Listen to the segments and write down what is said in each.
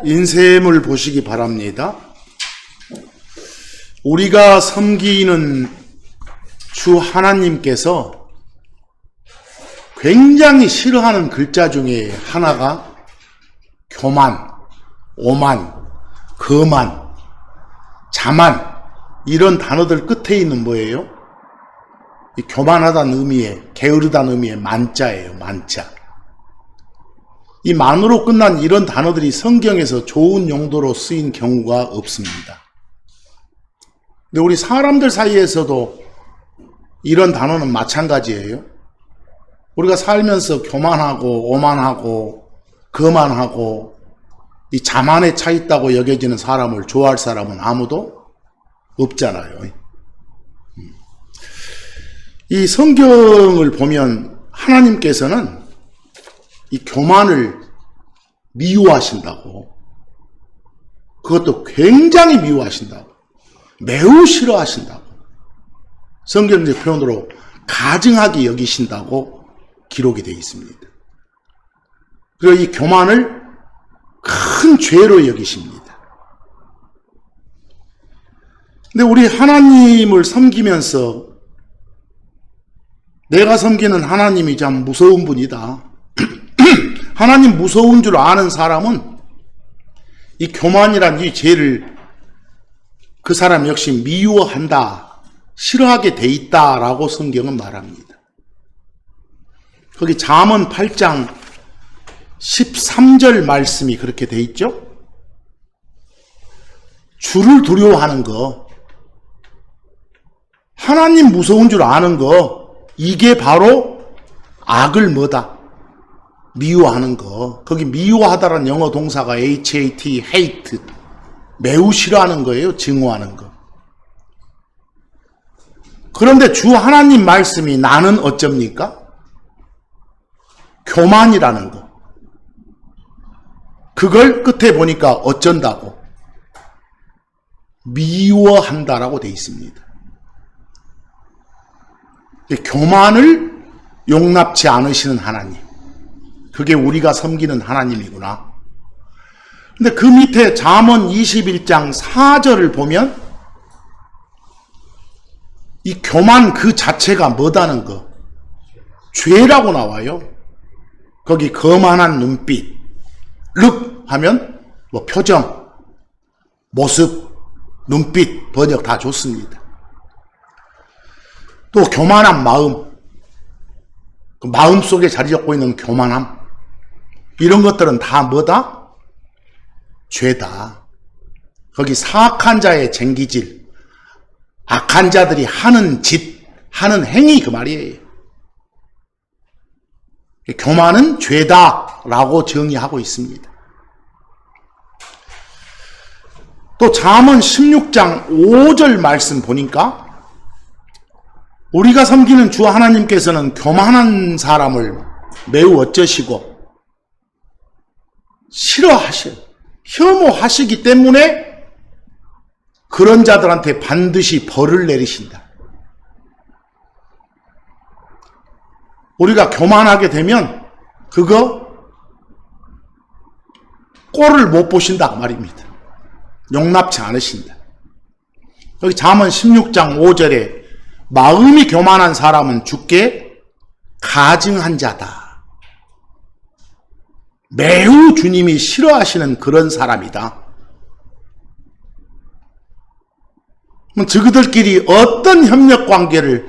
인셈을 보시기 바랍니다. 우리가 섬기는 주 하나님께서 굉장히 싫어하는 글자 중에 하나가 교만, 오만, 거만, 자만, 이런 단어들 끝에 있는 뭐예요? 이 교만하다는 의미에, 게으르다는 의미의 만자예요. 만자. 이 만으로 끝난 이런 단어들이 성경에서 좋은 용도로 쓰인 경우가 없습니다. 근데 우리 사람들 사이에서도 이런 단어는 마찬가지예요. 우리가 살면서 교만하고 오만하고 거만하고 이 자만에 차 있다고 여겨지는 사람을 좋아할 사람은 아무도 없잖아요. 이 성경을 보면 하나님께서는 이 교만을 미워하신다고, 그것도 굉장히 미워하신다고, 매우 싫어하신다고, 성경적 표현으로 가증하게 여기신다고 기록이 되어 있습니다. 그리고 이 교만을 큰 죄로 여기십니다. 근데 우리 하나님을 섬기면서 내가 섬기는 하나님이 참 무서운 분이다. 하나님 무서운 줄 아는 사람은 이 교만이란 이 죄를 그 사람 역시 미워한다, 싫어하게 돼 있다라고 성경은 말합니다. 거기 잠언 8장 13절 말씀이 그렇게 돼 있죠. 주를 두려워하는 거, 하나님 무서운 줄 아는 거, 이게 바로 악을 뭐다? 미워하는 거. 거기 미워하다라는 영어 동사가 hate, hate, 매우 싫어하는 거예요. 증오하는 거. 그런데 주 하나님 말씀이 나는 어쩝니까? 교만이라는 거. 그걸 끝에 보니까 어쩐다고? 미워한다라고 돼 있습니다. 교만을 용납치 않으시는 하나님. 그게 우리가 섬기는 하나님이구나. 근데 그 밑에 잠언 21장 4절을 보면 이 교만 그 자체가 뭐다는 거? 죄라고 나와요. 거기 거만한 눈빛, 륵 하면 뭐 표정, 모습, 눈빛 번역 다 좋습니다. 또 교만한 마음, 그 마음 속에 자리 잡고 있는 교만함, 이런 것들은 다 뭐다? 죄다. 거기 사악한 자의 쟁기질, 악한 자들이 하는 짓, 하는 행위 그 말이에요. 교만은 죄다라고 정의하고 있습니다. 또 잠언 16장 5절 말씀 보니까 우리가 섬기는 주 하나님께서는 교만한 사람을 매우 어쩌시고 싫어하셔, 혐오하시기 때문에 그런 자들한테 반드시 벌을 내리신다. 우리가 교만하게 되면 그거 꼴을 못 보신다 말입니다. 용납치 않으신다. 여기 잠언 16장 5절에 마음이 교만한 사람은 주께 가증한 자다. 매우 주님이 싫어하시는 그런 사람이다. 저그들끼리 어떤 협력관계를,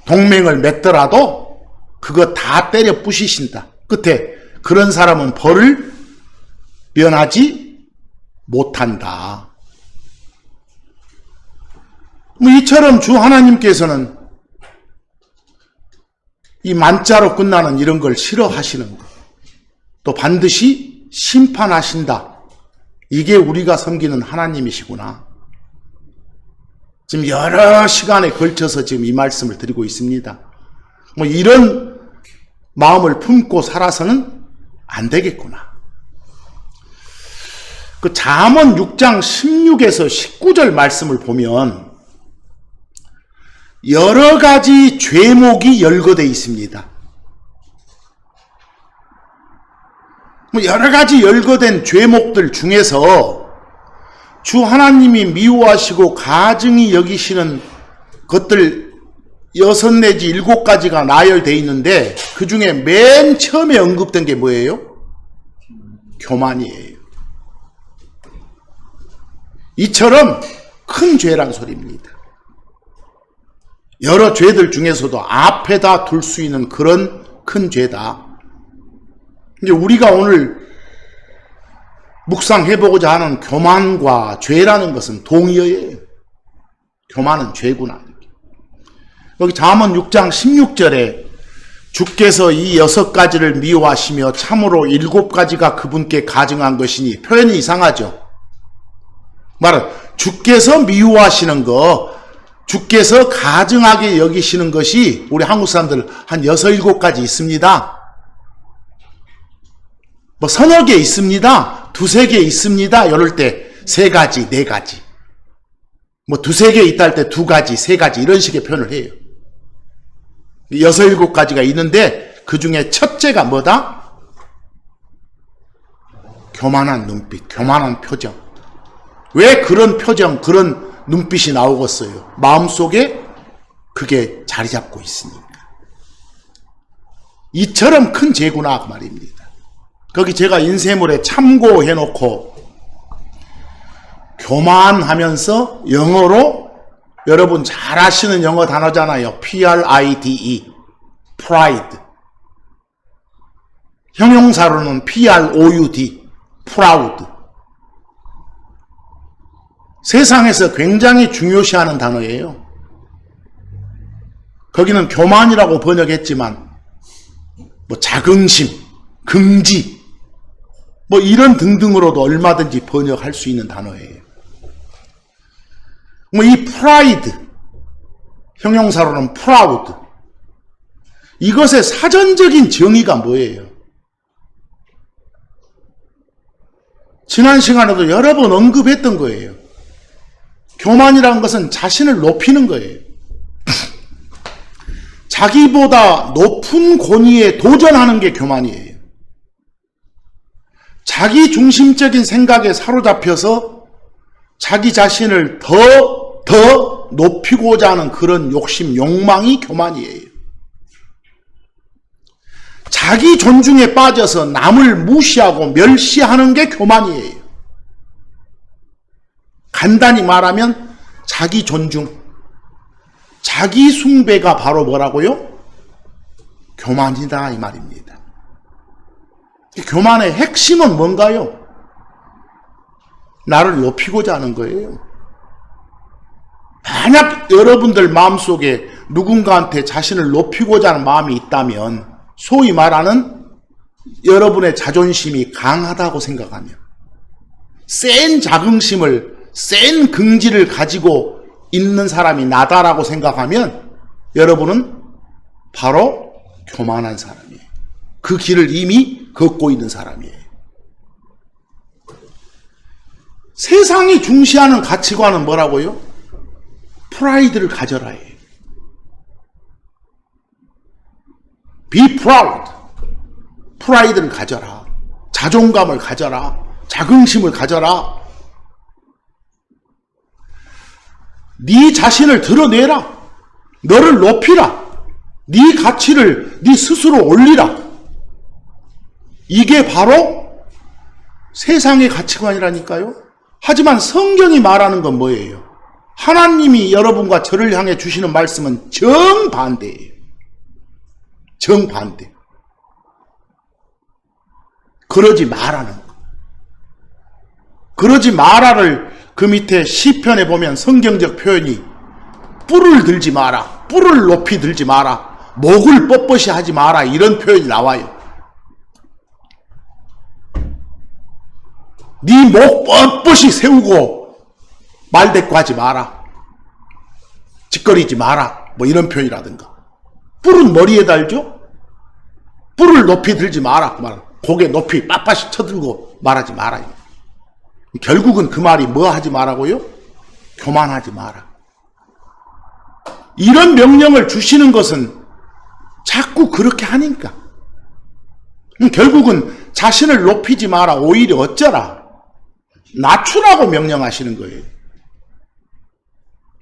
동맹을 맺더라도 그거 다 때려 부시신다. 끝에 그런 사람은 벌을 면하지 못한다. 이처럼 주 하나님께서는 이 만자로 끝나는 이런 걸 싫어하시는 것, 또 반드시 심판하신다. 이게 우리가 섬기는 하나님이시구나. 지금 여러 시간에 걸쳐서 지금 이 말씀을 드리고 있습니다. 이런 마음을 품고 살아서는 안 되겠구나. 그 잠언 6장 16에서 19절 말씀을 보면 여러 가지 죄목이 열거되어 있습니다. 뭐 여러 가지 열거된 죄목들 중에서 주 하나님이 미워하시고 가증히 여기시는 것들 6 내지 7가지가 나열되어 있는데 그 중에 맨 처음에 언급된 게 뭐예요? 교만이에요. 이처럼 큰 죄란 소리입니다. 여러 죄들 중에서도 앞에다 둘 수 있는 그런 큰 죄다. 이제 우리가 오늘 묵상해보고자 하는 교만과 죄라는 것은 동의어예요. 교만은 죄구나. 여기 잠언 6장 16절에 주께서 이 6가지를 미워하시며 참으로 7가지가 그분께 가증한 것이니, 표현이 이상하죠. 말은 주께서 미워하시는 거, 주께서 가증하게 여기시는 것이 우리 한국 사람들 한 6, 7가지 있습니다. 뭐 서너 개 있습니다. 2, 3개 있습니다. 이럴 때 3가지, 4가지. 뭐 2, 3개 있다 할 때 2가지, 3가지 이런 식의 표현을 해요. 6, 7가지가 있는데 그 중에 첫째가 뭐다? 교만한 눈빛, 교만한 표정. 왜 그런 표정, 그런 눈빛이 나오겠어요? 마음속에 그게 자리 잡고 있으니까. 이처럼 큰 죄구나 그 말입니다. 거기 제가 인쇄물에 참고해놓고 교만하면서 영어로 여러분 잘 아시는 영어 단어잖아요. pride, pride. 형용사로는 proud, proud. 세상에서 굉장히 중요시하는 단어예요. 거기는 교만이라고 번역했지만 뭐 자긍심, 긍지 뭐 이런 등등으로도 얼마든지 번역할 수 있는 단어예요. 뭐 이 pride, 형용사로는 proud, 이것의 사전적인 정의가 뭐예요? 지난 시간에도 여러 번 언급했던 거예요. 교만이라는 것은 자신을 높이는 거예요. 자기보다 높은 권위에 도전하는 게 교만이에요. 자기 중심적인 생각에 사로잡혀서 자기 자신을 더 높이고자 하는 그런 욕심, 욕망이 교만이에요. 자기 존중에 빠져서 남을 무시하고 멸시하는 게 교만이에요. 간단히 말하면 자기 존중, 자기 숭배가 바로 뭐라고요? 교만이다 이 말입니다. 교만의 핵심은 뭔가요? 나를 높이고자 하는 거예요. 만약 여러분들 마음속에 누군가한테 자신을 높이고자 하는 마음이 있다면, 소위 말하는 여러분의 자존심이 강하다고 생각하면, 센 자긍심을, 센 긍지를 가지고 있는 사람이 나다라고 생각하면 여러분은 바로 교만한 사람이에요. 그 길을 이미 걷고 있는 사람이에요. 세상이 중시하는 가치관은 뭐라고요? 프라이드를 가져라 해요. Be proud. 프라이드를 가져라. 자존감을 가져라. 자긍심을 가져라. 네 자신을 드러내라. 너를 높이라. 네 가치를 네 스스로 올리라. 이게 바로 세상의 가치관이라니까요. 하지만 성경이 말하는 건 뭐예요? 하나님이 여러분과 저를 향해 주시는 말씀은 정반대예요. 정반대. 그러지 말라는 거. 그러지 마라를 그 밑에 시편에 보면 성경적 표현이 뿔을 들지 마라, 뿔을 높이 들지 마라, 목을 뻣뻣이 하지 마라 이런 표현이 나와요. 네 목 뻣뻣이 세우고 말대꾸하지 마라, 짓거리지 마라 뭐 이런 표현이라든가. 뿔은 머리에 달죠? 뿔을 높이 들지 마라 그 말은 고개 높이 빳빳이 쳐들고 말하지 마라. 결국은 그 말이 뭐 하지 마라고요? 교만하지 마라. 이런 명령을 주시는 것은 자꾸 그렇게 하니까 결국은 자신을 높이지 마라. 오히려 어쩌라. 낮추라고 명령하시는 거예요.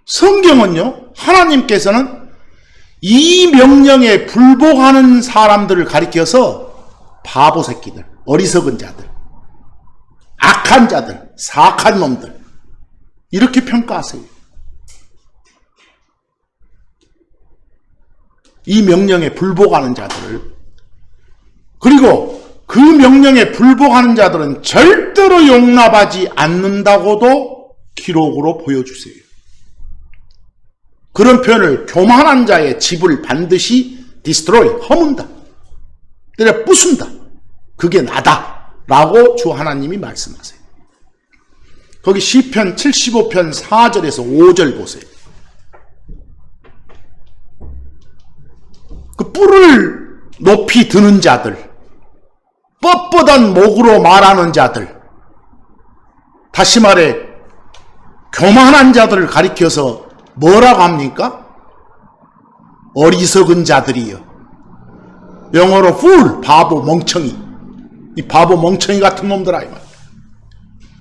성경은요, 하나님께서는 이 명령에 불복하는 사람들을 가리켜서 바보 새끼들, 어리석은 자들, 악한 자들, 사악한 놈들 이렇게 평가하세요. 이 명령에 불복하는 자들을. 그리고 그 명령에 불복하는 자들은 절대로 용납하지 않는다고도 기록으로 보여주세요. 그런 표현을 교만한 자의 집을 반드시 destroy, 허문다, 때려 부순다, 그게 나다 라고 주 하나님이 말씀하세요. 거기 시편 75편 4절에서 5절 보세요. 그 뿔을 높이 드는 자들, 뻣뻣한 목으로 말하는 자들, 다시 말해 교만한 자들을 가리켜서 뭐라고 합니까? 어리석은 자들이요. 영어로 fool, 바보, 멍청이. 이 바보, 멍청이 같은 놈들아.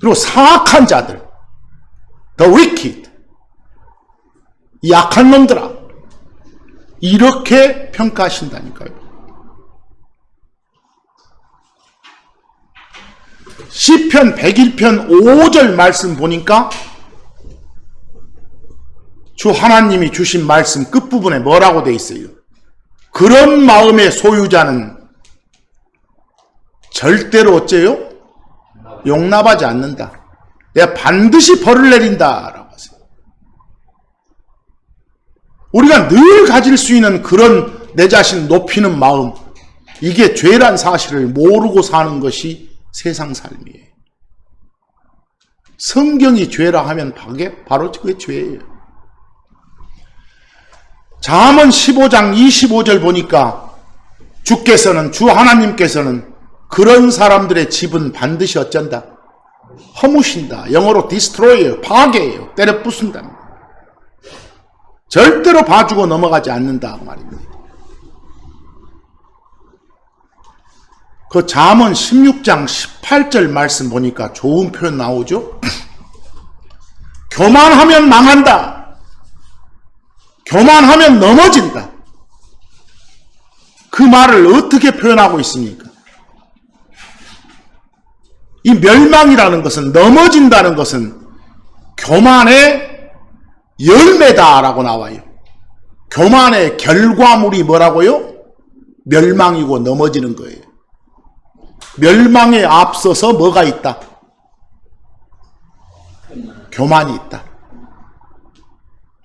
그리고 사악한 자들, the wicked, 이 악한 놈들아. 이렇게 평가하신다니까요. 시편 101편 5절 말씀 보니까 주 하나님이 주신 말씀 끝부분에 뭐라고 돼 있어요? 그런 마음의 소유자는 절대로 어째요? 용납하지 않는다. 내가 반드시 벌을 내린다 라고 하세요. 우리가 늘 가질 수 있는 그런 내 자신 높이는 마음, 이게 죄란 사실을 모르고 사는 것이 세상 삶이에요. 성경이 죄라 하면 바로 그게 죄예요. 잠언 15장 25절 보니까 주께서는, 주 하나님께서는 그런 사람들의 집은 반드시 어쩐다? 허무신다. 영어로 destroy예요. 파괴예요. 때려 부순다. 절대로 봐주고 넘어가지 않는다 말입니다. 그 잠언 16장 18절 말씀 보니까 좋은 표현 나오죠? 교만하면 망한다. 교만하면 넘어진다. 그 말을 어떻게 표현하고 있습니까? 이 멸망이라는 것은, 넘어진다는 것은 교만의 열매다라고 나와요. 교만의 결과물이 뭐라고요? 멸망이고 넘어지는 거예요. 멸망에 앞서서 뭐가 있다? 교만이 있다.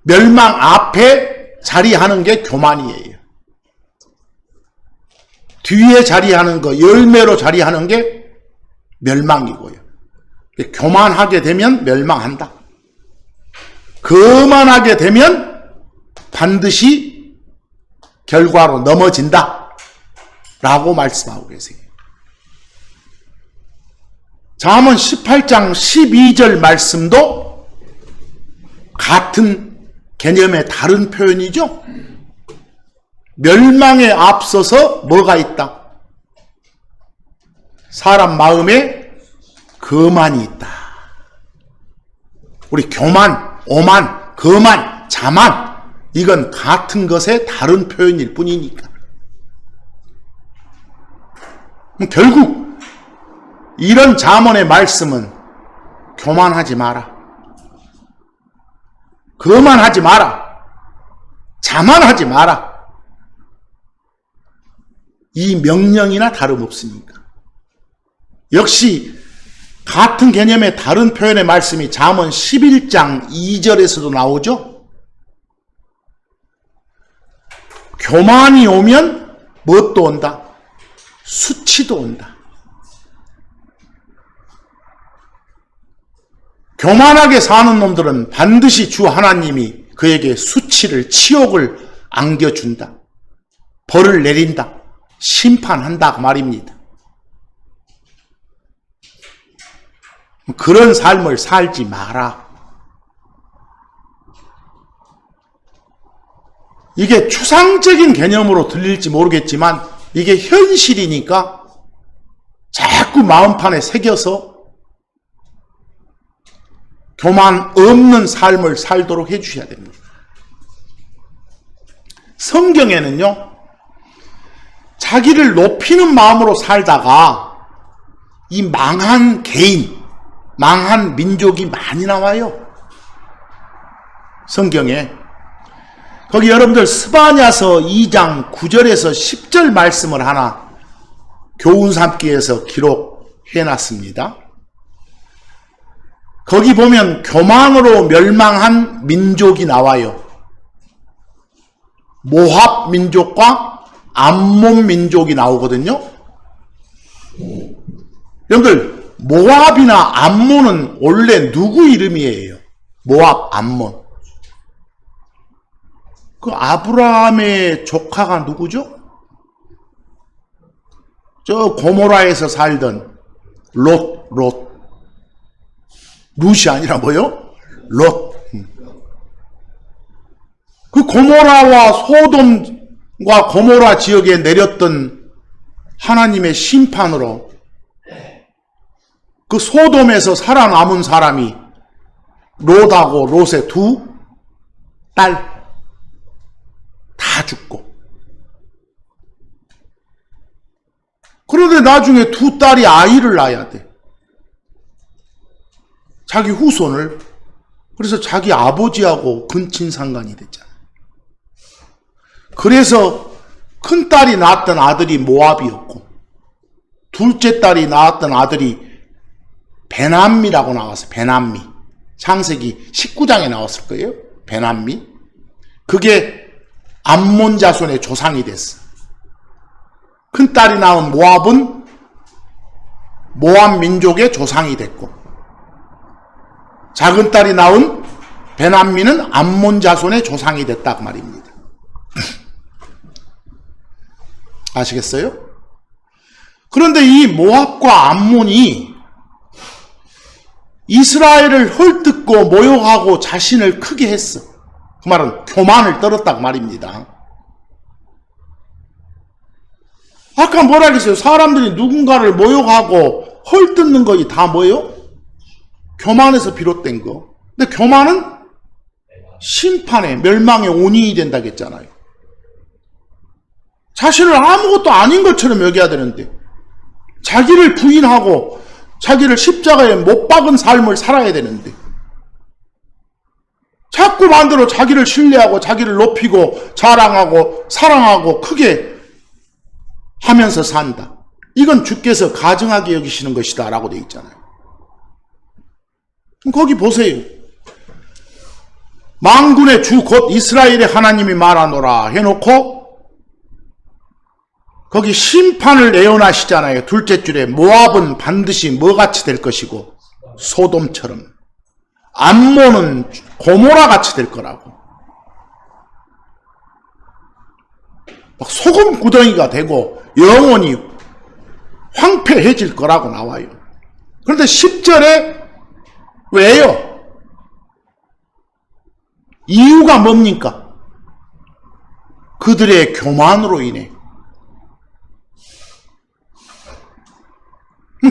멸망 앞에 자리하는 게 교만이에요. 뒤에 자리하는 거, 열매로 자리하는 게 멸망이고요. 교만하게 되면 멸망한다. 거만하게 되면 반드시 결과로 넘어진다 라고 말씀하고 계세요. 잠언 18장 12절 말씀도 같은 개념의 다른 표현이죠. 멸망에 앞서서 뭐가 있다? 사람 마음에 거만이 있다. 우리 교만, 오만, 거만, 자만, 이건 같은 것의 다른 표현일 뿐이니까. 결국 이런 잠언의 말씀은 교만하지 마라, 거만하지 마라, 자만하지 마라, 이 명령이나 다름없으니까. 역시 같은 개념의 다른 표현의 말씀이 잠언 11장 2절에서도 나오죠. 교만이 오면 무엇도 온다? 수치도 온다. 교만하게 사는 놈들은 반드시 주 하나님이 그에게 수치를, 치욕을 안겨준다. 벌을 내린다. 심판한다 그 말입니다. 그런 삶을 살지 마라. 이게 추상적인 개념으로 들릴지 모르겠지만 이게 현실이니까 우리 마음판에 새겨서 교만 없는 삶을 살도록 해주셔야 됩니다. 성경에는요, 자기를 높이는 마음으로 살다가 이 망한 개인, 망한 민족이 많이 나와요. 성경에. 거기 여러분들 스바냐서 2장 9절에서 10절 말씀을 하나 교훈 삼기 위해서 기록해놨습니다. 거기 보면 교만으로 멸망한 민족이 나와요. 모압 민족과 암몬 민족이 나오거든요. 여러분들, 모압이나 암몬은 원래 누구 이름이에요? 모압, 암몬. 그 아브라함의 조카가 누구죠? 저 고모라에서 살던 롯. 룻이 아니라 뭐요? 롯. 그 고모라와 소돔과 고모라 지역에 내렸던 하나님의 심판으로 그 소돔에서 살아남은 사람이 롯하고 롯의 두 딸 다 죽고, 그런데 나중에 두 딸이 아이를 낳아야 돼. 자기 후손을. 그래서 자기 아버지하고 근친상간이 됐잖아요. 그래서 큰 딸이 낳았던 아들이 모압이었고, 둘째 딸이 낳았던 아들이 베남미라고 나왔어요. 베남미. 창세기 19장에 나왔을 거예요. 베남미. 그게 암몬 자손의 조상이 됐어. 큰 딸이 낳은 모압은 모압 민족의 조상이 됐고, 작은 딸이 낳은 베남미는 암몬 자손의 조상이 됐다 그 말입니다. 아시겠어요? 그런데 이 모압과 암몬이 이스라엘을 헐뜯고 모욕하고 자신을 크게 했어. 그 말은 교만을 떨었다 그 말입니다. 아까 뭐라 그랬어요? 사람들이 누군가를 모욕하고 헐뜯는 것이 다 뭐예요? 교만에서 비롯된 거. 근데 교만은 심판의 멸망의 원인이 된다고 했잖아요. 자신을 아무것도 아닌 것처럼 여겨야 되는데, 자기를 부인하고 자기를 십자가에 못 박은 삶을 살아야 되는데, 자꾸 반대로 자기를 신뢰하고 자기를 높이고 자랑하고 사랑하고 크게 하면서 산다. 이건 주께서 가증하게 여기시는 것이다 라고 되어 있잖아요. 거기 보세요. 만군의 주 곧 이스라엘의 하나님이 말하노라 해놓고 거기 심판을 예언하시잖아요. 둘째 줄에 모압은 반드시 뭐같이 될 것이고 소돔처럼, 암몬은 고모라같이 될 거라고. 막 소금 구덩이가 되고 영원히 황폐해질 거라고 나와요. 그런데 10절에 왜요? 이유가 뭡니까? 그들의 교만으로 인해.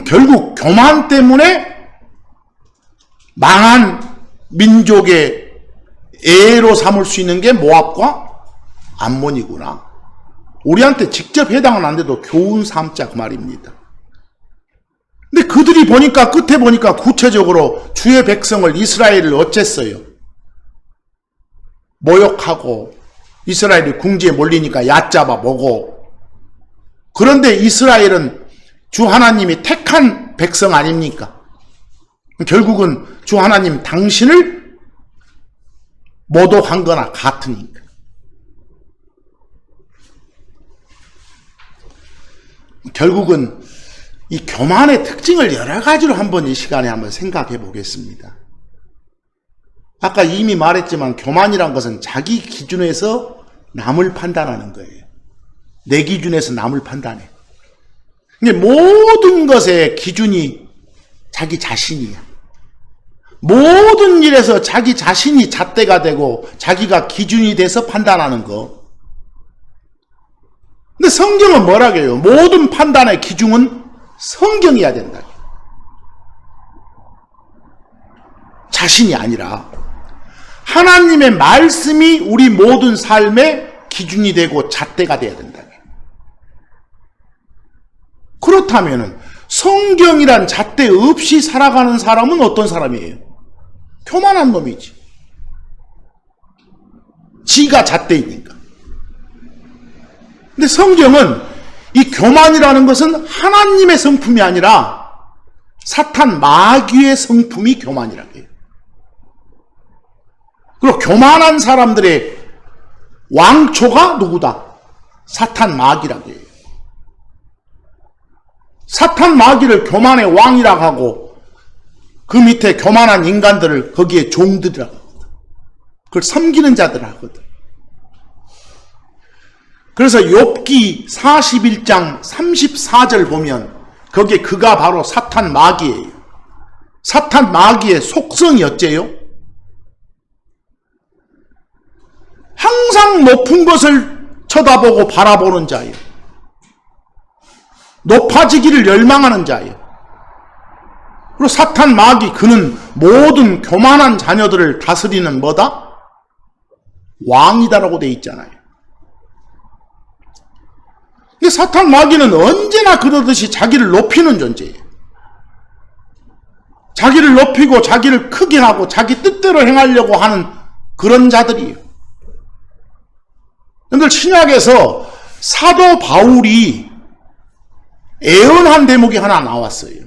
결국 교만 때문에 망한 민족의 애로 삼을 수 있는 게 모압과 암몬이구나. 우리한테 직접 해당은 안 돼도 교훈 삼자 그 말입니다. 근데 그들이 보니까 끝에 보니까 구체적으로 주의 백성을 이스라엘을 어쨌어요? 모욕하고 이스라엘이 궁지에 몰리니까 얕잡아 보고. 그런데 이스라엘은 주 하나님이 택한 백성 아닙니까? 결국은 주 하나님 당신을 모독한 거나 같으니까. 결국은 이 교만의 특징을 여러 가지로 한번 이 시간에 한번 생각해 보겠습니다. 아까 이미 말했지만 교만이란 것은 자기 기준에서 남을 판단하는 거예요. 내 기준에서 남을 판단해. 근데 모든 것의 기준이 자기 자신이야. 모든 일에서 자기 자신이 잣대가 되고 자기가 기준이 돼서 판단하는 거. 근데 성경은 뭐라고 해요? 모든 판단의 기준은 성경이어야 된다. 자신이 아니라 하나님의 말씀이 우리 모든 삶의 기준이 되고 잣대가 되어야 된다. 그렇다면 성경이란 잣대 없이 살아가는 사람은 어떤 사람이에요? 교만한 놈이지. 지가 잣대이니까. 근데 성경은 이 교만이라는 것은 하나님의 성품이 아니라 사탄 마귀의 성품이 교만이라고 해요. 그리고 교만한 사람들의 왕초가 누구다? 사탄 마귀라고 해요. 사탄 마귀를 교만의 왕이라고 하고 그 밑에 교만한 인간들을 거기에 종들이라고 하거든. 그걸 섬기는 자들 하거든. 그래서 욥기 41장 34절 보면 거기에 그가 바로 사탄 마귀예요. 사탄 마귀의 속성이 어째요? 항상 높은 것을 쳐다보고 바라보는 자예요. 높아지기를 열망하는 자예요. 그리고 사탄 마귀 그는 모든 교만한 자녀들을 다스리는 뭐다? 왕이다라고 되어 있잖아요. 근데 사탄 마귀는 언제나 그러듯이 자기를 높이는 존재예요. 자기를 높이고 자기를 크게 하고 자기 뜻대로 행하려고 하는 그런 자들이에요. 여러분들 신약에서 사도 바울이 애언한 대목이 하나 나왔어요.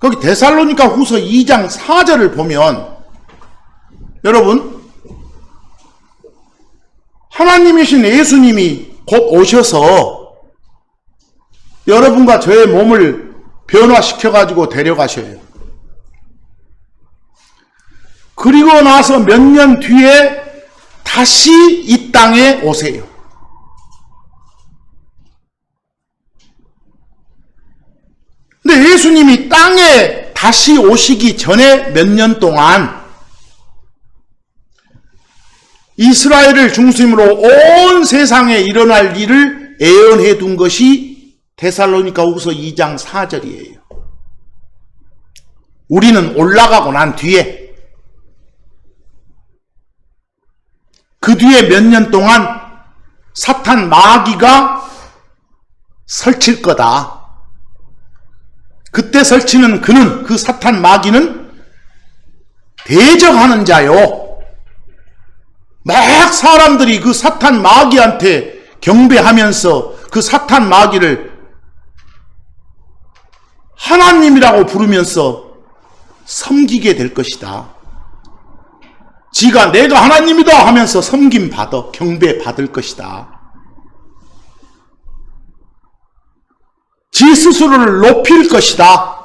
거기 데살로니가 후서 2장 4절을 보면 여러분 하나님이신 예수님이 곧 오셔서 여러분과 저의 몸을 변화시켜가지고 데려가셔요. 그리고 나서 몇 년 뒤에 다시 이 땅에 오세요. 근데 예수님이 땅에 다시 오시기 전에 몇 년 동안 이스라엘을 중심으로 온 세상에 일어날 일을 예언해 둔 것이 데살로니가 후서 2장 4절이에요. 우리는 올라가고 난 뒤에 그 뒤에 몇 년 동안 사탄 마귀가 설칠 거다. 그때 설치는 그는, 그 사탄 마귀는 대적하는 자요. 막 사람들이 그 사탄 마귀한테 경배하면서 그 사탄 마귀를 하나님이라고 부르면서 섬기게 될 것이다. 지가 내가 하나님이다 하면서 섬김 받아 경배 받을 것이다. 지 스스로를 높일 것이다.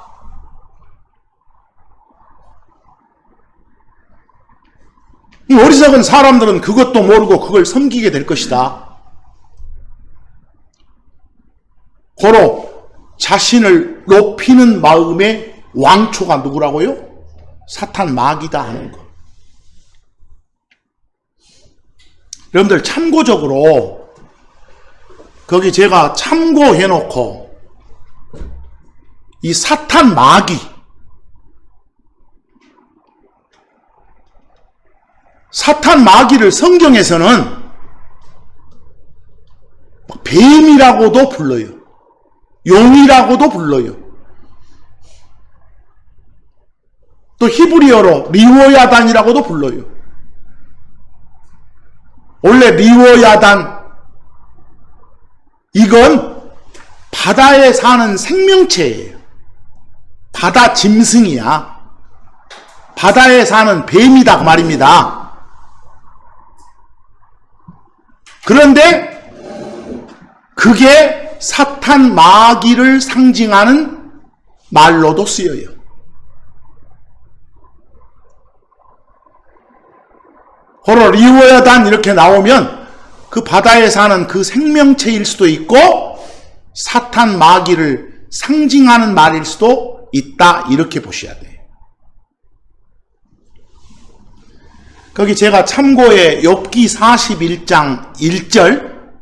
이 어리석은 사람들은 그것도 모르고 그걸 섬기게 될 것이다. 고로 자신을 높이는 마음의 왕초가 누구라고요? 사탄 마귀다 하는 거. 여러분들 참고적으로 거기 제가 참고해놓고 이 사탄 마귀, 사탄 마귀를 성경에서는 뱀이라고도 불러요. 용이라고도 불러요. 또 히브리어로 리워야단이라고도 불러요. 원래 리워야단, 이건 바다에 사는 생명체예요. 바다 짐승이야. 바다에 사는 뱀이다 그 말입니다. 그런데 그게 사탄 마귀를 상징하는 말로도 쓰여요. 호로 리워야단 이렇게 나오면 그 바다에 사는 그 생명체일 수도 있고 사탄 마귀를 상징하는 말일 수도 있다, 이렇게 보셔야 돼요. 거기 제가 참고에 욥기 41장 1절,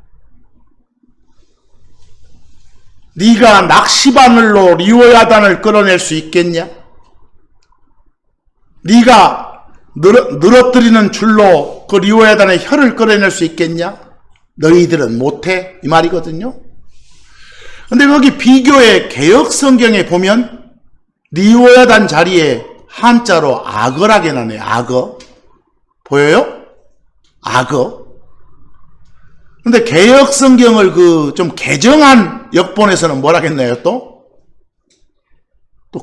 네가 낚시바늘로 리오야단을 끌어낼 수 있겠냐? 네가 늘어뜨리는 줄로 그 리오야단의 혀를 끌어낼 수 있겠냐? 너희들은 못해, 이 말이거든요. 근데 거기 비교의 개역성경에 보면 리오야단 자리에 한자로 악어라게 나네요. 악어. 보여요? 악어. 근데 개역성경을 좀 개정한 역본에서는 뭐라겠네요, 또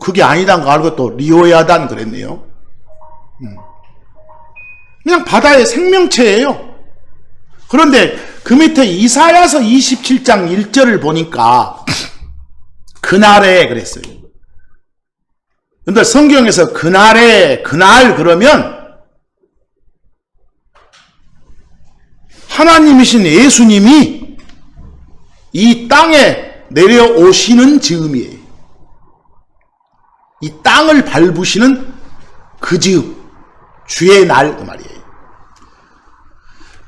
그게 아니다는 거 알고 또 리오야단 그랬네요. 그냥 바다의 생명체예요. 그런데 그 밑에 이사야서 27장 1절을 보니까 그날에 그랬어요. 근데 성경에서 그날에, 그날 그러면 하나님이신 예수님이 이 땅에 내려오시는 즈음이에요. 이 땅을 밟으시는 그 즈음, 주의 날 그 말이에요.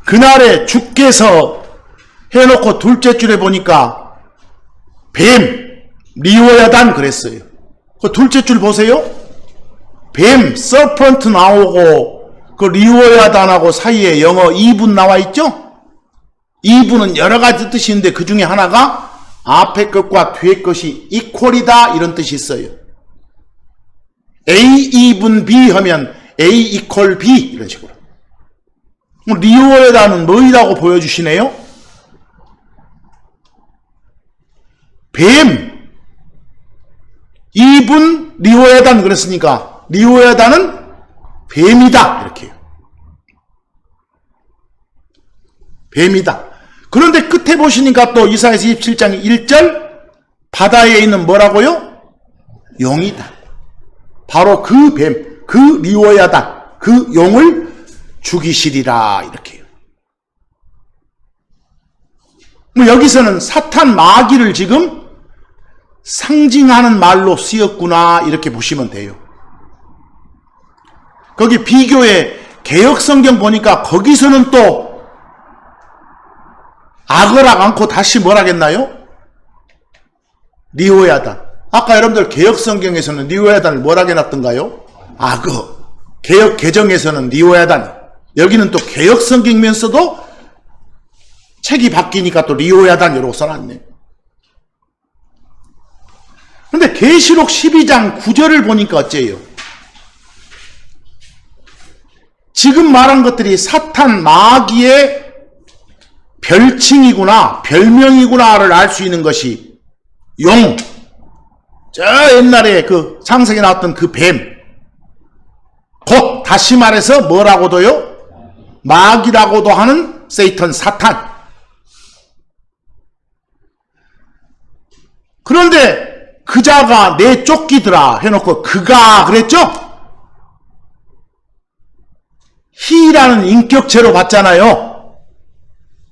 그날에 주께서 해놓고 둘째 줄에 보니까 뱀, 리오야단 그랬어요. 그 둘째 줄 보세요. 뱀, 서펀트 나오고 그 리오야단하고 사이에 영어 2분 나와 있죠? 2분은 여러 가지 뜻이 있는데 그 중에 하나가 앞에 것과 뒤에 것이 이퀄이다 이런 뜻이 있어요. A 2분 B 하면 A 이퀄 B 이런 식으로. 리오야단은 뭐이라고 보여주시네요? 뱀 2분 리오야단 그랬으니까 리오야단은 뱀이다 이렇게요. 뱀이다. 그런데 끝에 보시니까 또 이사야서 27장 1절 바다에 있는 뭐라고요? 용이다. 바로 그 뱀, 그 리오야단, 그 용을 죽이시리라 이렇게요. 여기서는 사탄 마귀를 지금 상징하는 말로 쓰였구나 이렇게 보시면 돼요. 거기 비교의 개역성경 보니까 거기서는 또 악어락 않고 다시 뭐라겠나요? 리오야단. 아까 여러분들 개역성경에서는 리오야단을 뭐라게 놨던가요? 악어. 개역 개정에서는 리오야단. 여기는 또 개역성경이면서도 책이 바뀌니까 또 리오야단 이라고 써놨네. 근데 계시록 12장 9절을 보니까 어째요? 지금 말한 것들이 사탄 마귀의 별칭이구나, 별명이구나를 알 수 있는 것이 용, 저 옛날에 그 창세기에 나왔던 그 뱀, 곧 다시 말해서 뭐라고도요? 마귀라고도 하는 세이턴, 사탄. 그런데 그자가 내 쫓기더라 해놓고 그가 그랬죠? 히라는 인격체로 봤잖아요.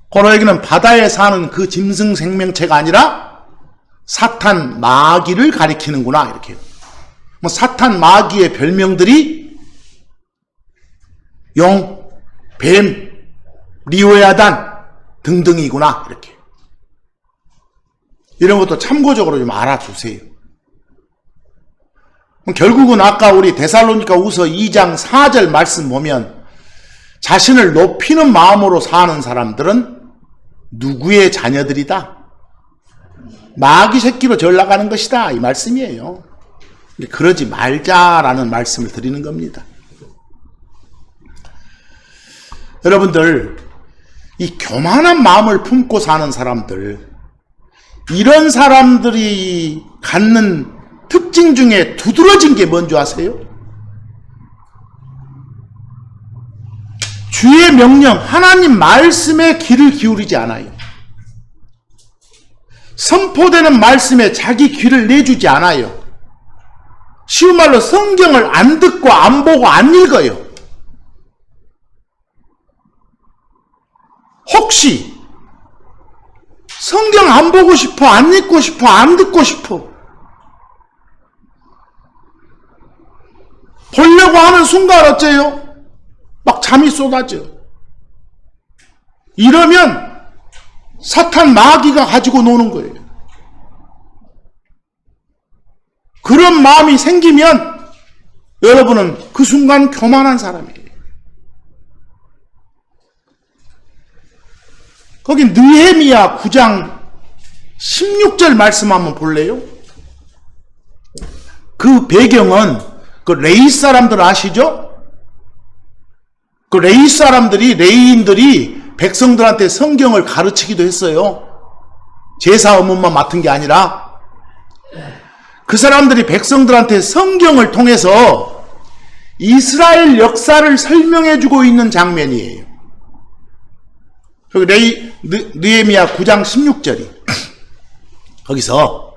고로 여기는 바다에 사는 그 짐승 생명체가 아니라 사탄 마귀를 가리키는구나 이렇게. 사탄 마귀의 별명들이 용, 뱀, 리오야단 등등이구나 이렇게. 이런 것도 참고적으로 좀 알아두세요. 결국은 아까 우리 데살로니가 후서 2장 4절 말씀 보면 자신을 높이는 마음으로 사는 사람들은 누구의 자녀들이다? 마귀 새끼로 전락하는 것이다 이 말씀이에요. 그러지 말자라는 말씀을 드리는 겁니다. 여러분들 이 교만한 마음을 품고 사는 사람들, 이런 사람들이 갖는 특징 중에 두드러진 게 뭔지 아세요? 주의 명령, 하나님 말씀에 귀를 기울이지 않아요. 선포되는 말씀에 자기 귀를 내주지 않아요. 쉬운 말로 성경을 안 듣고 안 보고 안 읽어요. 혹시 성경 안 보고 싶어, 안 읽고 싶어, 안 듣고 싶어 보려고 하는 순간 어째요? 막 잠이 쏟아져. 이러면 사탄 마귀가 가지고 노는 거예요. 그런 마음이 생기면 여러분은 그 순간 교만한 사람이에요. 거기 느헤미야 9장 16절 말씀 한번 볼래요? 그 배경은 그 레위 사람들 아시죠? 그 레위 사람들이, 레위인들이 백성들한테 성경을 가르치기도 했어요. 제사 업무만 맡은 게 아니라 그 사람들이 백성들한테 성경을 통해서 이스라엘 역사를 설명해 주고 있는 장면이에요. 느헤미야 9장 16절이 거기서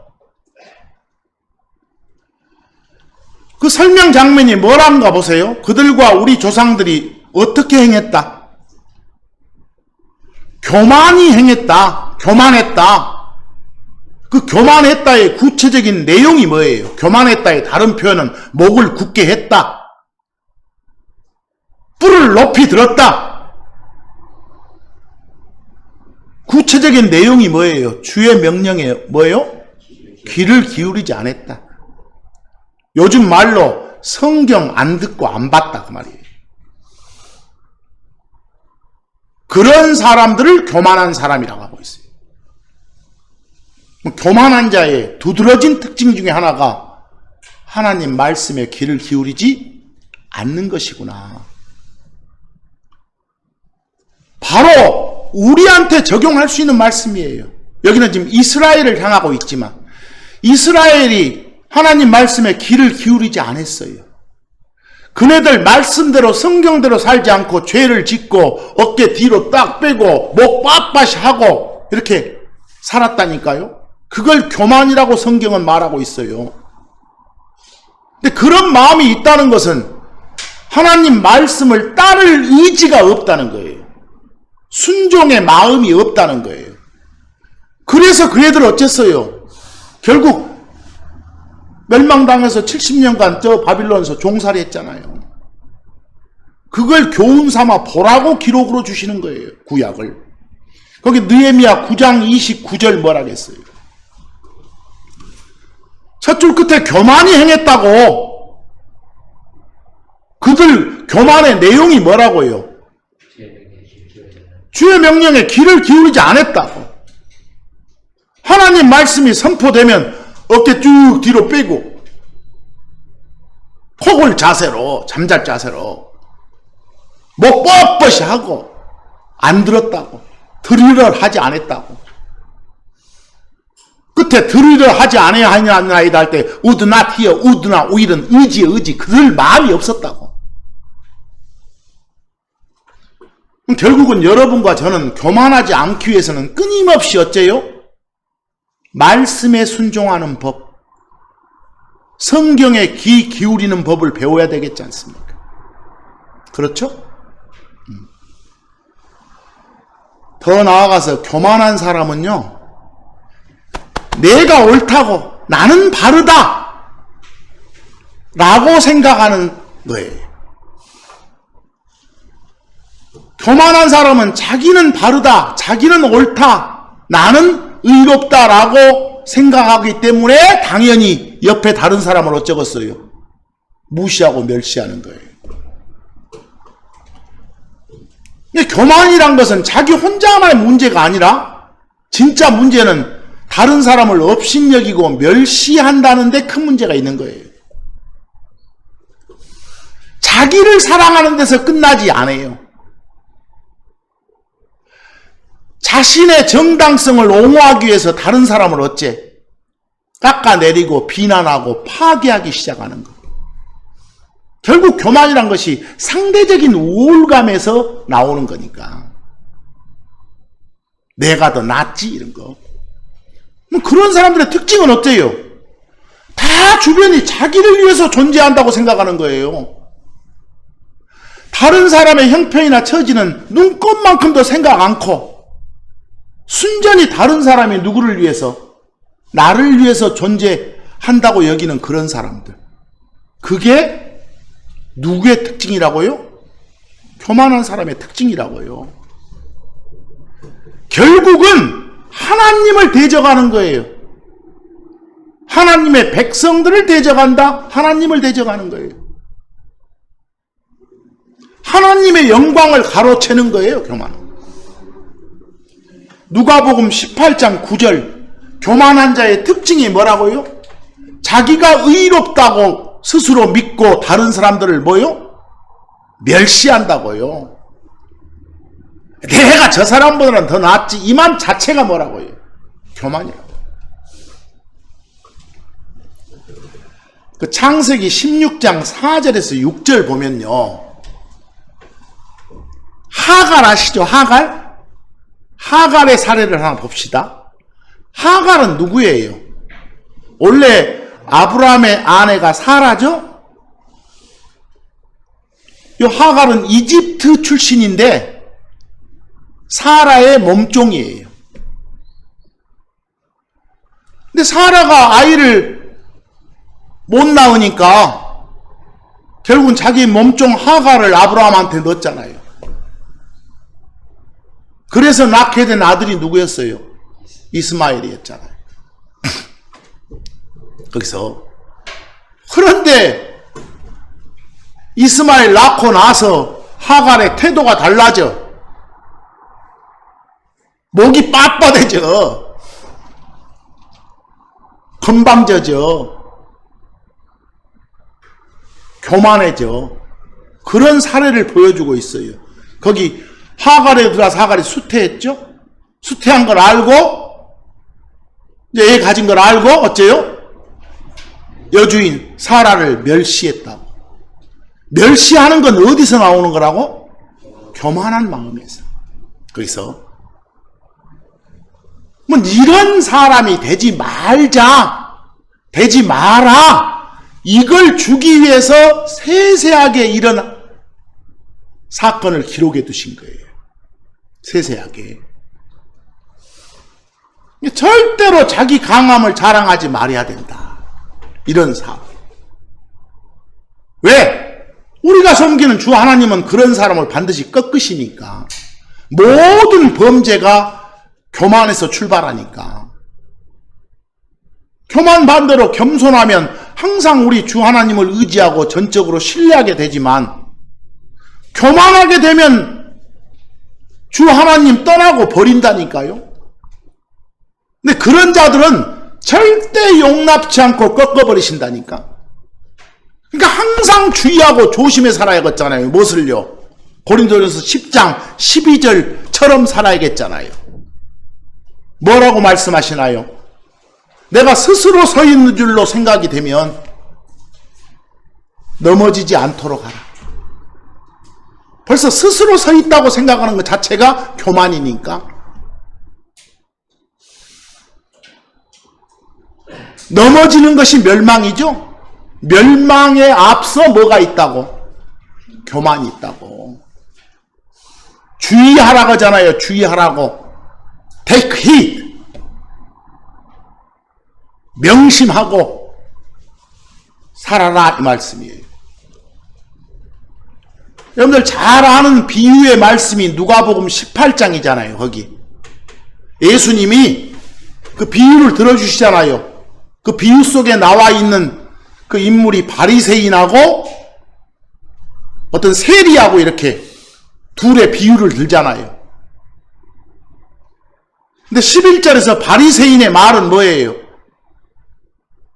그 설명 장면이 뭐란가 보세요. 그들과 우리 조상들이 어떻게 행했다? 교만이 행했다. 교만했다. 그 교만했다의 구체적인 내용이 뭐예요? 교만했다의 다른 표현은 목을 굳게 했다. 뿔을 높이 들었다. 구체적인 내용이 뭐예요? 주의 명령에 뭐예요? 귀를 기울이지 않았다. 요즘 말로 성경 안 듣고 안 봤다 그 말이에요. 그런 사람들을 교만한 사람이라고 하고 있어요. 교만한 자의 두드러진 특징 중에 하나가 하나님 말씀에 귀를 기울이지 않는 것이구나. 바로 우리한테 적용할 수 있는 말씀이에요. 여기는 지금 이스라엘을 향하고 있지만 이스라엘이 하나님 말씀에 귀를 기울이지 않았어요. 그네들 말씀대로 성경대로 살지 않고 죄를 짓고 어깨 뒤로 딱 빼고 목 빳빳이 하고 이렇게 살았다니까요. 그걸 교만이라고 성경은 말하고 있어요. 근데 그런 마음이 있다는 것은 하나님 말씀을 따를 의지가 없다는 거예요. 순종의 마음이 없다는 거예요. 그래서 그 애들 어쨌어요? 결국 멸망당해서 70년간 저 바빌론에서 종살이 했잖아요. 그걸 교훈 삼아 보라고 기록으로 주시는 거예요. 구약을. 거기 느헤미야 9장 29절 뭐라겠어요? 첫 줄 끝에 교만이 행했다고. 그들 교만의 내용이 뭐라고요? 주의 명령에 귀를 기울이지 않았다고. 하나님 말씀이 선포되면 어깨 쭉 뒤로 빼고 코골 자세로, 잠잘 자세로 목 뻣뻣이 하고 안 들었다고. 들으려 하지 않았다고. 끝에 들으려 하지 아니하나이다 할 때 would not hear, would not will은 의지 그들 마음이 없었다고. 결국은 여러분과 저는 교만하지 않기 위해서는 끊임없이 어째요? 말씀에 순종하는 법, 성경에 귀 기울이는 법을 배워야 되겠지 않습니까? 그렇죠? 더 나아가서 교만한 사람은요, 내가 옳다고, 나는 바르다 라고 생각하는 거예요. 교만한 사람은 자기는 바르다, 자기는 옳다, 나는 의롭다라고 생각하기 때문에 당연히 옆에 다른 사람을 어쩌겠어요? 무시하고 멸시하는 거예요. 근데 교만이란 것은 자기 혼자만의 문제가 아니라 진짜 문제는 다른 사람을 업신여기고 멸시한다는 데 큰 문제가 있는 거예요. 자기를 사랑하는 데서 끝나지 않아요. 자신의 정당성을 옹호하기 위해서 다른 사람을 어째? 깎아내리고 비난하고 파괴하기 시작하는 것. 결국 교만이란 것이 상대적인 우월감에서 나오는 거니까. 내가 더 낫지 이런 거. 그런 사람들의 특징은 어때요? 다 주변이 자기를 위해서 존재한다고 생각하는 거예요. 다른 사람의 형편이나 처지는 눈꼽만큼도 생각 않고 순전히 다른 사람이 누구를 위해서, 나를 위해서 존재한다고 여기는 그런 사람들. 그게 누구의 특징이라고요? 교만한 사람의 특징이라고요. 결국은 하나님을 대적하는 거예요. 하나님의 백성들을 대적한다? 하나님을 대적하는 거예요. 하나님의 영광을 가로채는 거예요, 교만. 누가복음 18장 9절, 교만한 자의 특징이 뭐라고요? 자기가 의롭다고 스스로 믿고 다른 사람들을 뭐요? 멸시한다고요. 내가 저 사람보다는 더 낫지, 이 말 자체가 뭐라고요? 교만이라고. 그 창세기 16장 4절에서 6절 보면요, 하갈 아시죠? 하갈? 하갈의 사례를 하나 봅시다. 하갈은 누구예요? 원래 아브라함의 아내가 사라죠? 이 하갈은 이집트 출신인데 사라의 몸종이에요. 근데 사라가 아이를 못 낳으니까 결국은 자기 몸종 하갈을 아브라함한테 넣었잖아요. 그래서 낳게 된 아들이 누구였어요? 이스마엘이었잖아요. 거기서. 그런데 이스마엘 낳고 나서 하갈의 태도가 달라져. 목이 빳빳해져. 건방져져. 교만해져. 그런 사례를 보여주고 있어요. 거기 하갈에 들어와서 하갈이 수태했죠? 수태한 걸 알고, 이제 애 가진 걸 알고, 어째요? 여주인 사라를 멸시했다고. 멸시하는 건 어디서 나오는 거라고? 교만한 마음에서. 거기서 뭐 이런 사람이 되지 말자, 되지 마라, 이걸 주기 위해서 세세하게 이런 사건을 기록해 두신 거예요. 세세하게. 절대로 자기 강함을 자랑하지 말아야 된다. 이런 사람. 왜? 우리가 섬기는 주 하나님은 그런 사람을 반드시 꺾으시니까. 모든 범죄가 교만에서 출발하니까. 교만 반대로 겸손하면 항상 우리 주 하나님을 의지하고 전적으로 신뢰하게 되지만, 교만하게 되면 주 하나님 떠나고 버린다니까요. 근데 그런 자들은 절대 용납치 않고 꺾어버리신다니까. 그러니까 항상 주의하고 조심해 살아야겠잖아요. 무엇을요? 고린도전서 10장 12절처럼 살아야겠잖아요. 뭐라고 말씀하시나요? 내가 스스로 서 있는 줄로 생각이 되면 넘어지지 않도록 하라. 벌써 스스로 서 있다고 생각하는 것 자체가 교만이니까. 넘어지는 것이 멸망이죠. 멸망에 앞서 뭐가 있다고? 교만이 있다고. 주의하라고 하잖아요. 주의하라고. Take heed. 명심하고 살아라, 이 말씀이에요. 여러분들 잘 아는 비유의 말씀이 누가복음 18장이잖아요. 거기 예수님이 그 비유를 들어주시잖아요. 그 비유 속에 나와 있는 그 인물이 바리새인하고 어떤 세리하고 이렇게 둘의 비유를 들잖아요. 근데 11절에서 바리새인의 말은 뭐예요?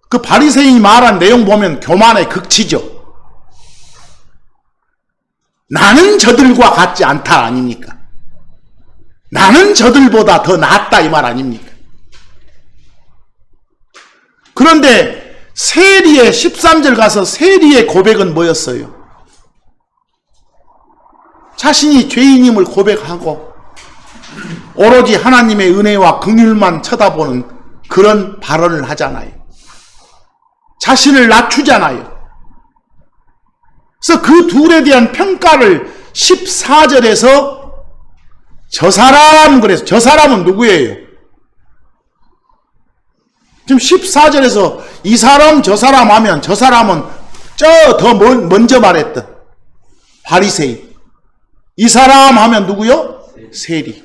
그 바리새인이 말한 내용 보면 교만의 극치죠. 나는 저들과 같지 않다 아닙니까? 나는 저들보다 더 낫다, 이 말 아닙니까? 그런데 세리의 13절 가서 세리의 고백은 뭐였어요? 자신이 죄인임을 고백하고 오로지 하나님의 은혜와 긍휼만 쳐다보는 그런 발언을 하잖아요. 자신을 낮추잖아요. 그래서 그 둘에 대한 평가를 14절에서 저 사람, 그래서 저 사람은 누구예요? 지금 14절에서 이 사람 저 사람 하면 저 사람은 저 더 먼저 말했던 바리새인. 이 사람 하면 누구요? 세리.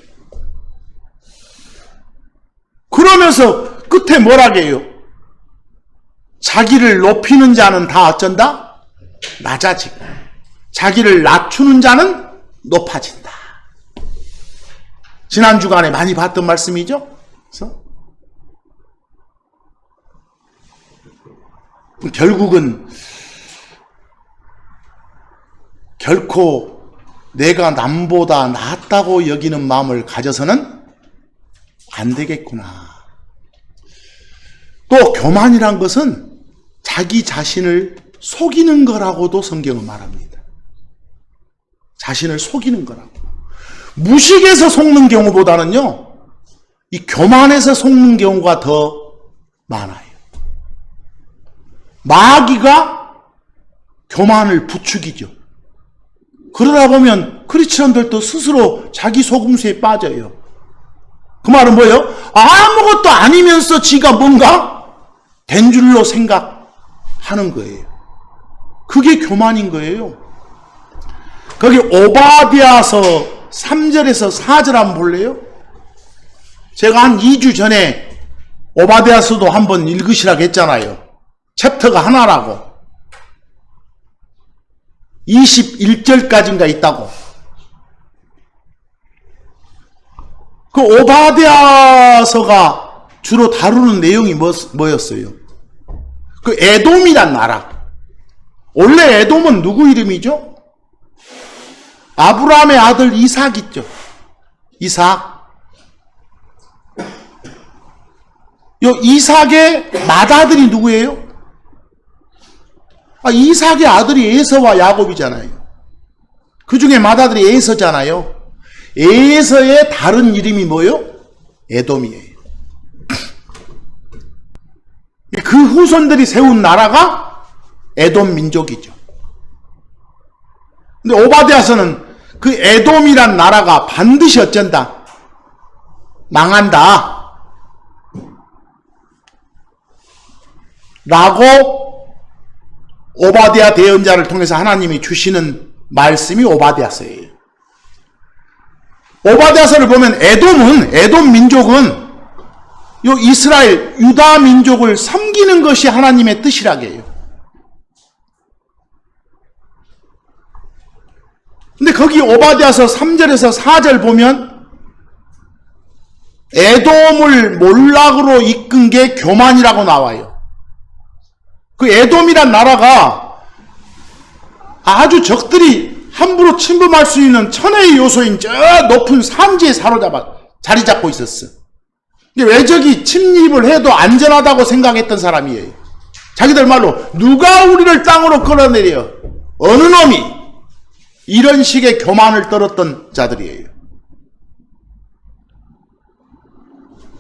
그러면서 끝에 뭐라고 해요? 자기를 높이는 자는 다 어쩐다? 낮아지고 자기를 낮추는 자는 높아진다. 지난 주간에 많이 봤던 말씀이죠. 그래서 결국은 결코 내가 남보다 낫다고 여기는 마음을 가져서는 안 되겠구나. 또 교만이란 것은 자기 자신을 속이는 거라고도 성경은 말합니다. 자신을 속이는 거라고. 무식에서 속는 경우보다는요, 이 교만에서 속는 경우가 더 많아요. 마귀가 교만을 부추기죠. 그러다 보면 크리스천들도 스스로 자기 속임수에 빠져요. 그 말은 뭐예요? 아무것도 아니면서 지가 뭔가 된 줄로 생각하는 거예요. 그게 교만인 거예요. 거기 오바댜서 3절에서 4절 한번 볼래요? 제가 한 2주 전에 오바댜서도 한번 읽으시라고 했잖아요. 챕터가 하나라고. 21절까지인가 있다고. 그 오바댜서가 주로 다루는 내용이 뭐였어요? 그 에돔이란 나라. 원래 에돔은 누구 이름이죠? 아브라함의 아들 이삭 있죠. 이삭. 요 이삭의 맏아들이 누구예요? 이삭의 아들이 에서와 야곱이잖아요. 그 중에 맏아들이 에서잖아요. 에서의 다른 이름이 뭐예요? 에돔이에요. 그 후손들이 세운 나라가 에돔 민족이죠. 근데 오바댜서는 그 에돔이란 나라가 반드시 어쩐다? 망한다. 라고 오바댜 대언자를 통해서 하나님이 주시는 말씀이 오바댜서예요. 오바댜서를 보면 에돔 민족은 요 이스라엘 유다 민족을 섬기는 것이 하나님의 뜻이라게 해요. 근데 거기 오바댜서 3절에서 4절 보면 에돔을 몰락으로 이끈 게 교만이라고 나와요. 그 에돔이란 나라가 아주 적들이 함부로 침범할 수 있는 천혜의 요소인 저 높은 산지에 사로잡아 자리 잡고 있었어. 외적이 침입을 해도 안전하다고 생각했던 사람이에요. 자기들 말로 누가 우리를 땅으로 끌어내려? 어느 놈이? 이런 식의 교만을 떨었던 자들이에요.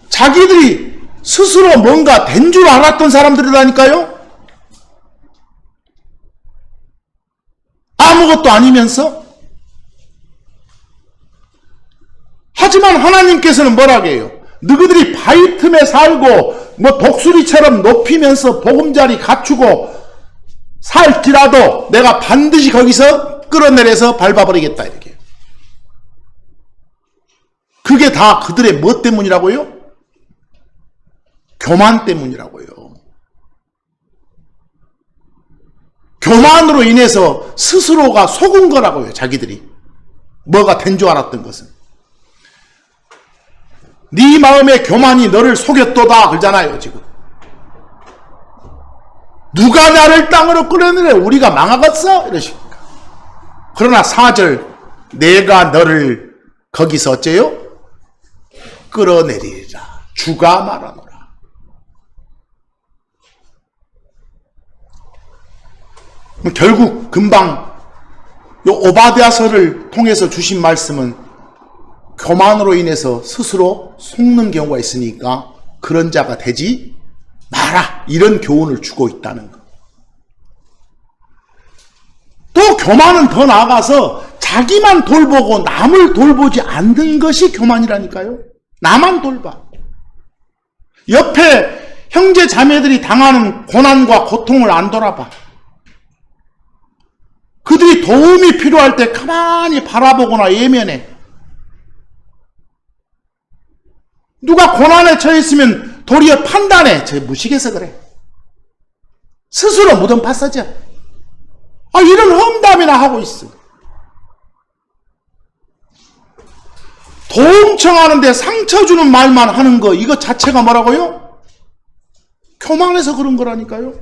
자기들이 스스로 뭔가 된 줄 알았던 사람들이라니까요. 아무것도 아니면서. 하지만 하나님께서는 뭐라고 해요? 너희들이 바위 틈에 살고 뭐 독수리처럼 높이면서 보금자리 갖추고 살지라도 내가 반드시 거기서 끌어내려서 밟아버리겠다 이렇게. 그게 다 그들의 뭐 때문이라고요? 교만 때문이라고요. 교만으로 인해서 스스로가 속은 거라고요. 자기들이 뭐가 된 줄 알았던 것은. 네 마음의 교만이 너를 속였도다 그러잖아요. 지금 누가 나를 땅으로 끌어내려? 우리가 망하겠어? 이러십니까? 그러나 4절 내가 너를 거기서 어째요? 끌어내리리라. 주가 말하노라. 결국 금방 요 오바댜서를 통해서 주신 말씀은 교만으로 인해서 스스로 속는 경우가 있으니까 그런 자가 되지 마라. 이런 교훈을 주고 있다는 것. 또 교만은 더 나아가서 자기만 돌보고 남을 돌보지 않는 것이 교만이라니까요. 나만 돌봐. 옆에 형제 자매들이 당하는 고난과 고통을 안 돌아봐. 그들이 도움이 필요할 때 가만히 바라보거나 예면해. 누가 고난에 처해 있으면 도리어 판단해. 저 무식해서 그래. 스스로 무덤 파서지야. 이런 험담이나 하고 있어. 도움 청하는데 상처 주는 말만 하는 거, 이거 자체가 뭐라고요? 교만해서 그런 거라니까요.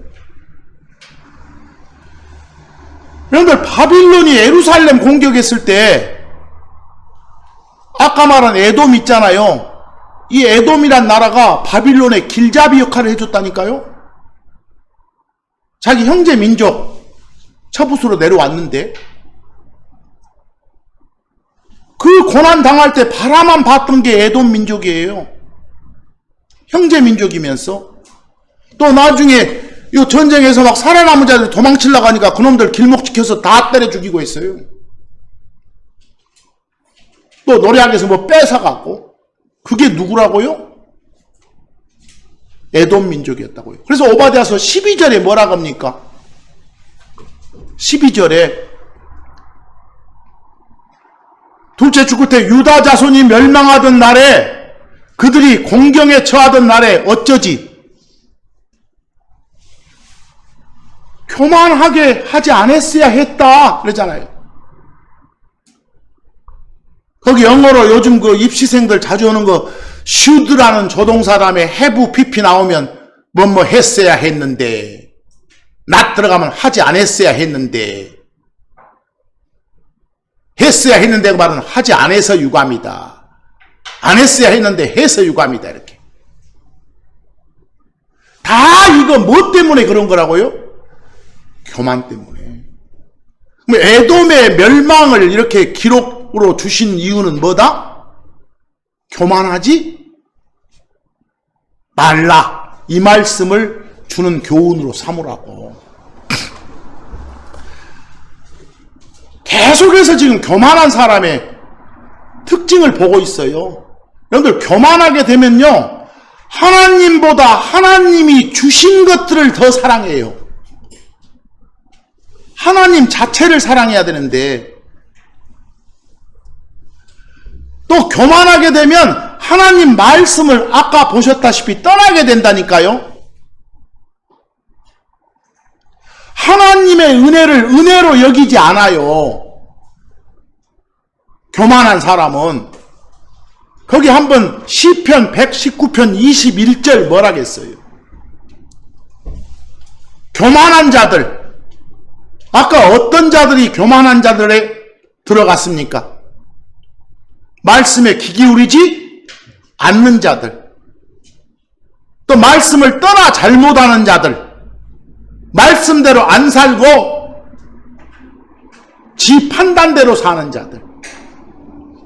여러분들, 바빌론이 예루살렘 공격했을 때 아까 말한 에돔 있잖아요. 이 에돔이란 나라가 바빌론의 길잡이 역할을 해줬다니까요. 자기 형제 민족 처부수로 내려왔는데 그 고난 당할 때 바라만 봤던 게 에돔 민족이에요. 형제 민족이면서 또 나중에 이 전쟁에서 막 살아남은 자들 도망치려고 하니까 그놈들 길목 지켜서 다 때려 죽이고 있어요. 또 노략에서 뭐 뺏어갖고. 그게 누구라고요? 에돔 민족이었다고요. 그래서 오바댜서 12절에 뭐라고 합니까? 12절에 둘째 주 끝에 유다 자손이 멸망하던 날에, 그들이 공경에 처하던 날에 어쩌지? 교만하게 하지 않았어야 했다 그러잖아요. 거기 영어로 요즘 그 입시생들 자주 오는 거 should라는 조동사 다음에 have pp 나오면 뭐 했어야 했는데, not 들어가면 하지 않았어야 했는데, 했어야 했는데 그 말은 하지 않아서 유감이다. 안 했어야 했는데 해서 유감이다. 이렇게. 다 이거 뭐 때문에 그런 거라고요? 교만 때문에. 에돔의 멸망을 이렇게 기록으로 주신 이유는 뭐다? 교만하지 말라. 이 말씀을 주는 교훈으로 삼으라고. 계속해서 지금 교만한 사람의 특징을 보고 있어요. 여러분들, 교만하게 되면요, 하나님보다 하나님이 주신 것들을 더 사랑해요. 하나님 자체를 사랑해야 되는데, 또 교만하게 되면 하나님 말씀을 아까 보셨다시피 떠나게 된다니까요. 하나님의 은혜를 은혜로 여기지 않아요. 교만한 사람은. 거기 한번 시편 119편 21절 뭐라겠어요? 교만한 자들. 아까 어떤 자들이 교만한 자들에 들어갔습니까? 말씀에 귀 기울이지 않는 자들. 또 말씀을 떠나 잘못하는 자들. 말씀대로 안 살고 지 판단대로 사는 자들.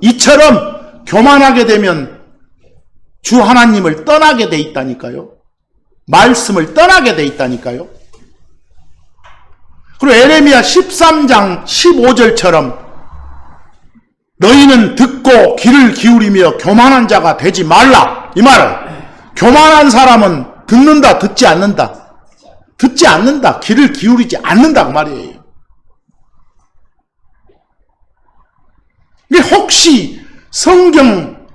이처럼 교만하게 되면 주 하나님을 떠나게 돼 있다니까요. 말씀을 떠나게 돼 있다니까요. 그리고 에레미야 13장 15절처럼 너희는 듣고 귀를 기울이며 교만한 자가 되지 말라. 이 말은 교만한 사람은 듣는다, 듣지 않는다. 듣지 않는다, 귀를 기울이지 않는다 그 말이에요. 혹시 성경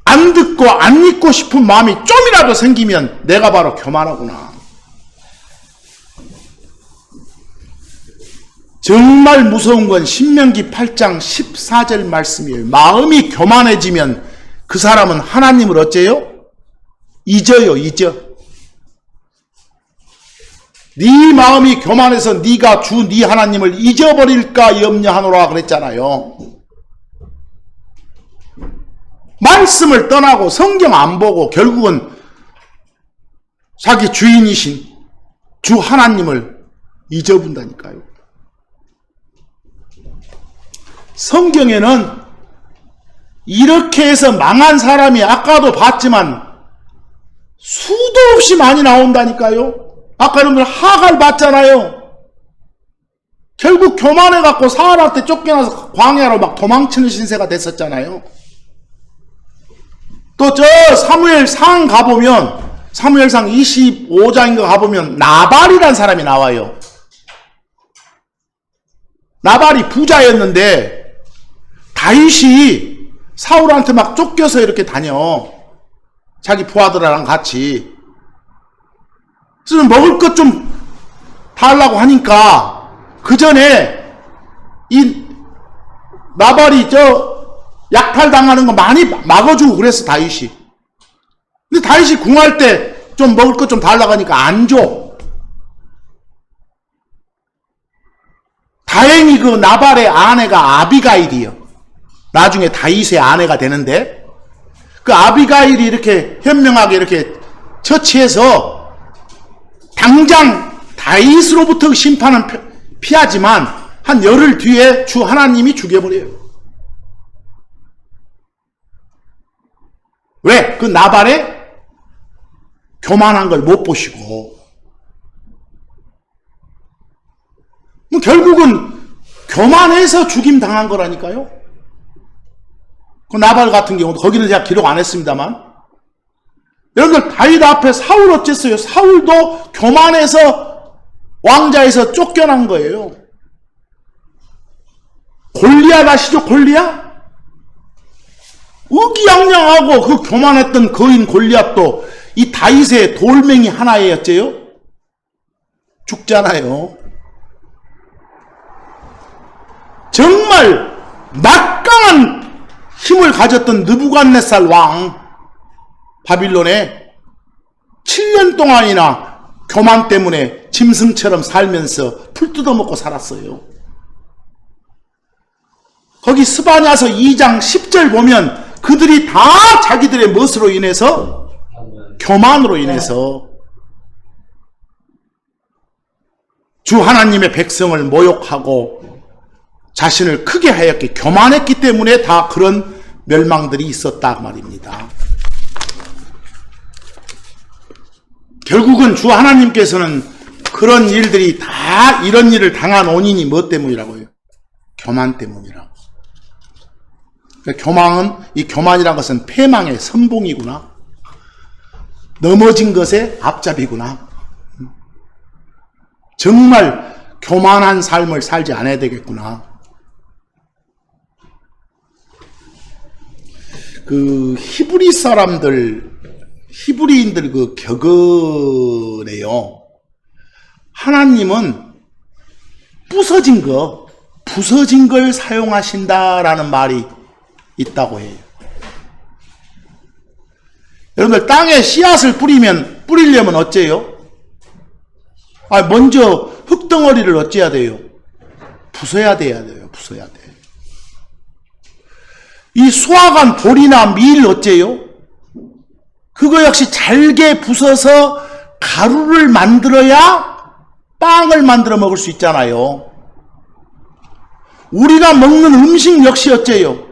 안 듣고 안 읽고 싶은 마음이 좀이라도 생기면 내가 바로 교만하구나. 정말 무서운 건 신명기 8장 14절 말씀이에요. 마음이 교만해지면 그 사람은 하나님을 어째요? 잊어요, 잊어. 네 마음이 교만해서 네가 주 네 하나님을 잊어버릴까 염려하노라 그랬잖아요. 말씀을 떠나고 성경 안 보고 결국은 자기 주인이신 주 하나님을 잊어본다니까요. 성경에는 이렇게 해서 망한 사람이 아까도 봤지만 수도 없이 많이 나온다니까요. 아까 여러분들 하갈 봤잖아요. 결국 교만해갖고 사울한테 쫓겨나서 광야로 막 도망치는 신세가 됐었잖아요. 또 저 사무엘상 가보면, 사무엘상 25장인가 가보면 나발이란 사람이 나와요. 나발이 부자였는데 다윗이 사울한테 막 쫓겨서 이렇게 다녀. 자기 부하들이랑 같이. 그래서 먹을 것 좀 하려고 하니까 그 전에 이 나발이 약탈당하는 거 많이 막아주고 그랬어, 다윗이. 근데 다윗이 궁할 때 좀 먹을 것 좀 달라고 하니까 안 줘. 다행히 그 나발의 아내가 아비가일이요. 나중에 다윗의 아내가 되는데, 그 아비가일이 이렇게 현명하게 이렇게 처치해서 당장 다윗으로부터 심판은 피하지만 한 열흘 뒤에 주 하나님이 죽여버려요. 왜? 그 나발의 교만한 걸 못 보시고. 결국은 교만해서 죽임 당한 거라니까요. 그 나발 같은 경우도, 거기는 제가 기록 안 했습니다만, 여러분들 다윗 앞에 사울 어쨌어요? 사울도 교만해서 왕자에서 쫓겨난 거예요. 골리앗 아시죠? 골리앗? 의기양양하고 그 교만했던 거인 골리앗도 이 다윗의 돌멩이 하나에 어째요? 죽잖아요. 정말 막강한 힘을 가졌던 느부갓네살 왕, 바빌론에 7년 동안이나 교만 때문에 짐승처럼 살면서 풀 뜯어먹고 살았어요. 거기 스바냐서 2장 10절 보면 그들이 다 자기들의 멋으로 인해서, 교만으로 인해서 주 하나님의 백성을 모욕하고 자신을 크게 하였기, 교만했기 때문에 다 그런 멸망들이 있었다 말입니다. 결국은 주 하나님께서는 그런 일들이 다, 이런 일을 당한 원인이 뭐 때문이라고요? 교만 때문이라고. 이 교만이란 것은 패망의 선봉이구나. 넘어진 것의 앞잡이구나. 정말 교만한 삶을 살지 않아야 되겠구나. 그 히브리 사람들, 히브리인들 그 격언에요. 하나님은 부서진 걸 사용하신다라는 말이 있다고 해요. 여러분들 땅에 씨앗을 뿌리려면 어째요? 먼저 흙덩어리를 어째야 돼요? 부숴야 돼요. 부숴야 돼. 이 수확한 보리나 밀 어째요? 그거 역시 잘게 부숴서 가루를 만들어야 빵을 만들어 먹을 수 있잖아요. 우리가 먹는 음식 역시 어째요?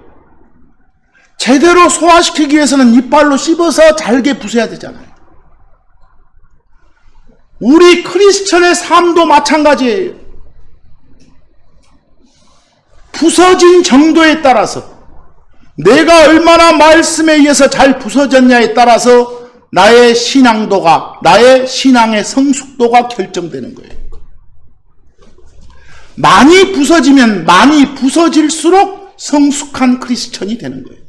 제대로 소화시키기 위해서는 이빨로 씹어서 잘게 부숴야 되잖아요. 우리 크리스천의 삶도 마찬가지예요. 부서진 정도에 따라서, 내가 얼마나 말씀에 의해서 잘 부서졌냐에 따라서 나의 신앙도가, 나의 신앙의 성숙도가 결정되는 거예요. 많이 부서지면 많이 부서질수록 성숙한 크리스천이 되는 거예요.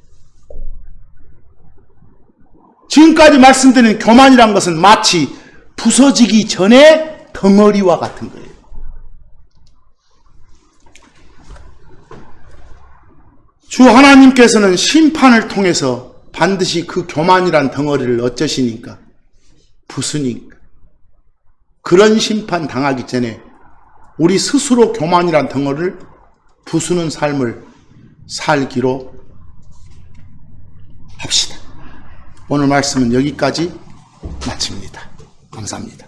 지금까지 말씀드린 교만이란 것은 마치 부서지기 전에 덩어리와 같은 거예요. 주 하나님께서는 심판을 통해서 반드시 그 교만이란 덩어리를 어쩌시니까? 부수니까. 그런 심판 당하기 전에 우리 스스로 교만이란 덩어리를 부수는 삶을 살기로 합시다. 오늘 말씀은 여기까지 마칩니다. 감사합니다.